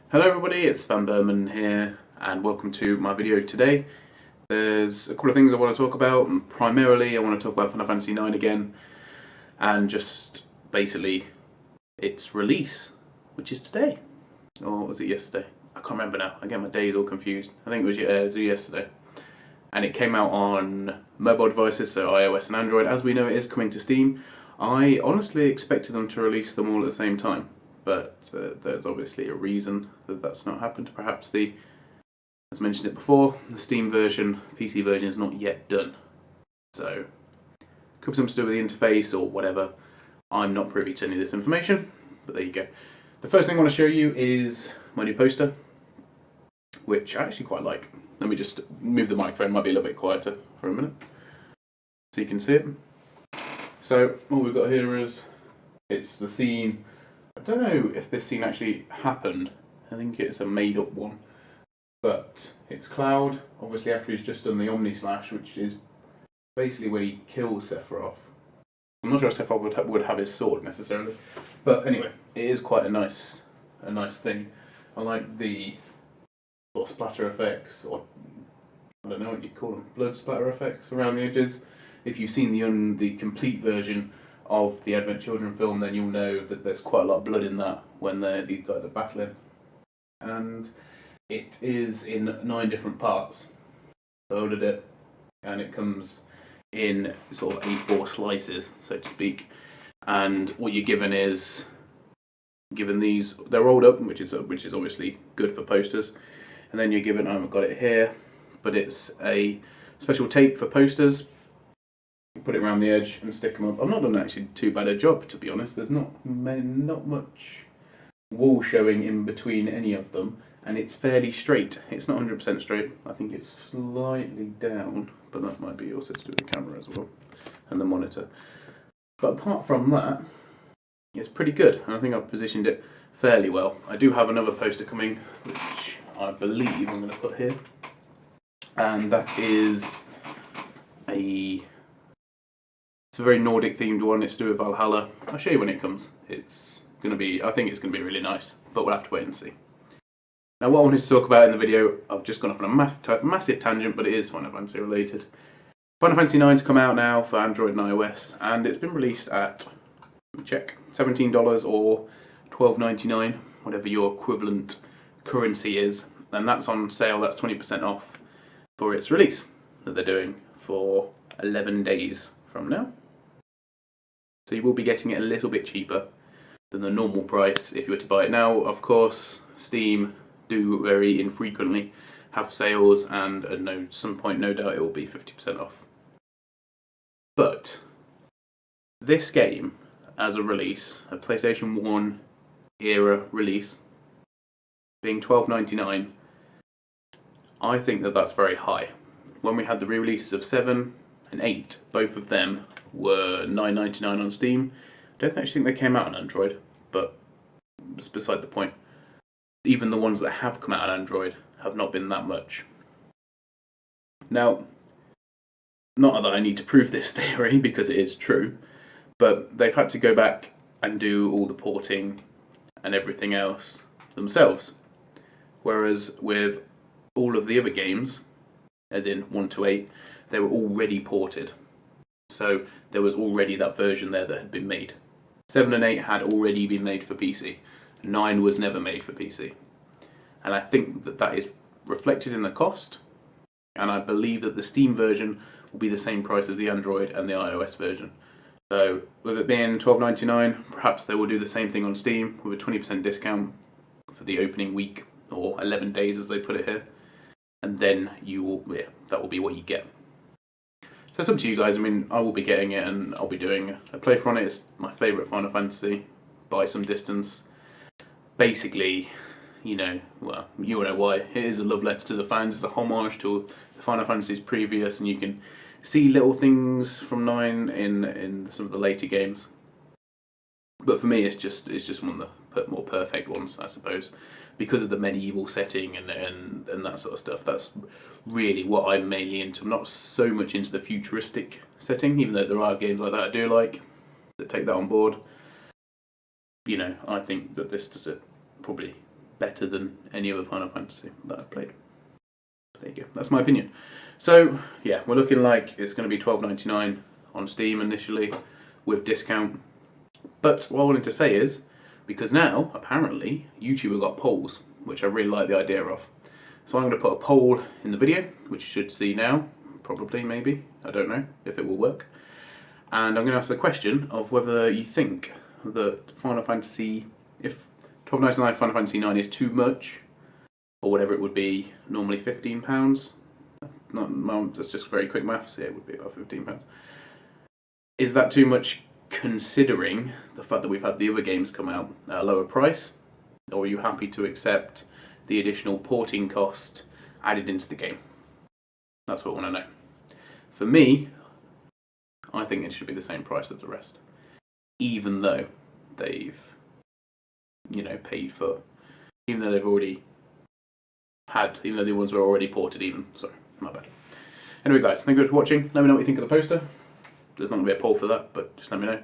Hello everybody, it's vanburman here and welcome to my video today. There's a couple of things I want to talk about, and primarily I want to talk about Final Fantasy IX again and just basically its release, which is today. Or was it yesterday? I can't remember now, I get my days all confused. I think it was yesterday. And it came out on mobile devices, so iOS and Android. As we know, it is coming to Steam. I honestly expected them to release them all at the same time, but there's obviously a reason that that's not happened. Perhaps as mentioned it before, the Steam version, PC version is not yet done. So, could be something to do with the interface or whatever. I'm not privy to any of this information, but there you go. The first thing I want to show you is my new poster, which I actually quite like. Let me just move the microphone, might be a little bit quieter for a minute, so you can see it. So, all we've got here is, it's the scene. I don't know if this scene actually happened. I think it's a made up one. But it's Cloud, obviously after he's just done the Omni Slash, which is basically when he kills Sephiroth. I'm not sure if Sephiroth would have his sword necessarily. But anyway, it is quite a nice thing. I like the sort of splatter effects, or I don't know what you'd call them, blood splatter effects around the edges. If you've seen the complete version of the Advent Children film, then you'll know that there's quite a lot of blood in that when these guys are battling. And it is in 9 different parts. So I ordered it, and it comes in sort of A4 slices, so to speak. And what you're given is these. They're rolled up, which is obviously good for posters. And then you're given, I haven't got it here, but it's a special tape for posters. You put it around the edge and stick them up. I've not done actually too bad a job, to be honest. There's not much wall showing in between any of them, and it's fairly straight. It's not 100% straight. I think it's slightly down, but that might be also to do with the camera as well and the monitor. But apart from that, it's pretty good, and I think I've positioned it fairly well. I do have another poster coming, which I believe I'm going to put here, and that is it's a very Nordic themed one. It's to do with Valhalla. I'll show you when it comes. I think it's going to be really nice, but we'll have to wait and see. Now, what I wanted to talk about in the video, I've just gone off on a massive tangent, but it is Final Fantasy related. Final Fantasy IX's come out now for Android and iOS, and it's been released at, let me check, $17 or $12.99, whatever your equivalent currency is, and that's on sale. That's 20% off for its release that they're doing for 11 days from now. So you will be getting it a little bit cheaper than the normal price if you were to buy it now. Of course, Steam do very infrequently have sales, and at some point, no doubt, it will be 50% off. But this game, as a release, a PlayStation 1 era release, being $12.99, I think that that's very high. When we had the re-releases of 7 and 8, both of them were $9.99 on Steam. I don't actually think they came out on Android, but it's beside the point. Even the ones that have come out on Android have not been that much. Now, not that I need to prove this theory, because it is true, but they've had to go back and do all the porting and everything else themselves. Whereas with all of the other games, as in 1 to 8, they were already ported. So there was already that version there that had been made. 7 and 8 had already been made for PC. 9 was never made for PC. And I think that is reflected in the cost. And I believe that the Steam version will be the same price as the Android and the iOS version. So with it being $12.99, perhaps they will do the same thing on Steam with a 20% discount for the opening week, or 11 days as they put it here. And then that will be what you get. So it's up to you guys. I mean, I will be getting it, and I'll be doing a playthrough on it. It's my favourite Final Fantasy by some distance. Basically, you know why. It is a love letter to the fans. It's a homage to the Final Fantasies previous, and you can see little things from 9 in some of the later games. But for me, it's just one of the more perfect ones, I suppose, because of the medieval setting and that sort of stuff. That's really what I'm mainly into. I'm not so much into the futuristic setting, even though there are games like that I do like that take that on board. I think that this does it probably better than any other Final Fantasy that I've played. There you go, that's my opinion. So yeah, we're looking like it's going to be $12.99 on Steam initially with discount. But what I wanted to say is, because now apparently YouTube have got polls, which I really like the idea of. So I'm going to put a poll in the video, which you should see now, probably, maybe, I don't know if it will work. And I'm going to ask the question of whether you think that Final Fantasy, if £12.99 Final Fantasy 9 is too much, or whatever it would be, normally £15. That's just very quick maths. Yeah, it would be about £15. Is that too much considering the fact that we've had the other games come out at a lower price? Or are you happy to accept the additional porting cost added into the game? That's what I want to know. For me, I think it should be the same price as the rest, even though they've, paid for, even though they've already had, even though the ones were already ported even. Sorry, my bad. Anyway guys, thank you for watching. Let me know what you think of the poster. There's not going to be a poll for that, but just let me know.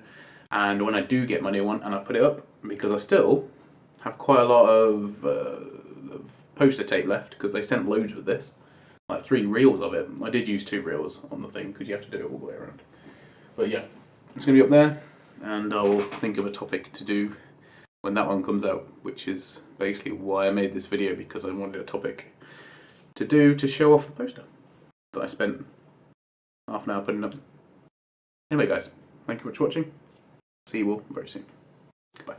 And when I do get my new one and I put it up, because I still have quite a lot of poster tape left, because they sent loads with this. Like 3 reels of it. I did use 2 reels on the thing, because you have to do it all the way around. But yeah, it's going to be up there, and I will think of a topic to do when that one comes out, which is basically why I made this video, because I wanted a topic to do to show off the poster that I spent half an hour putting up. Anyway guys, thank you for watching. See you all very soon. Goodbye.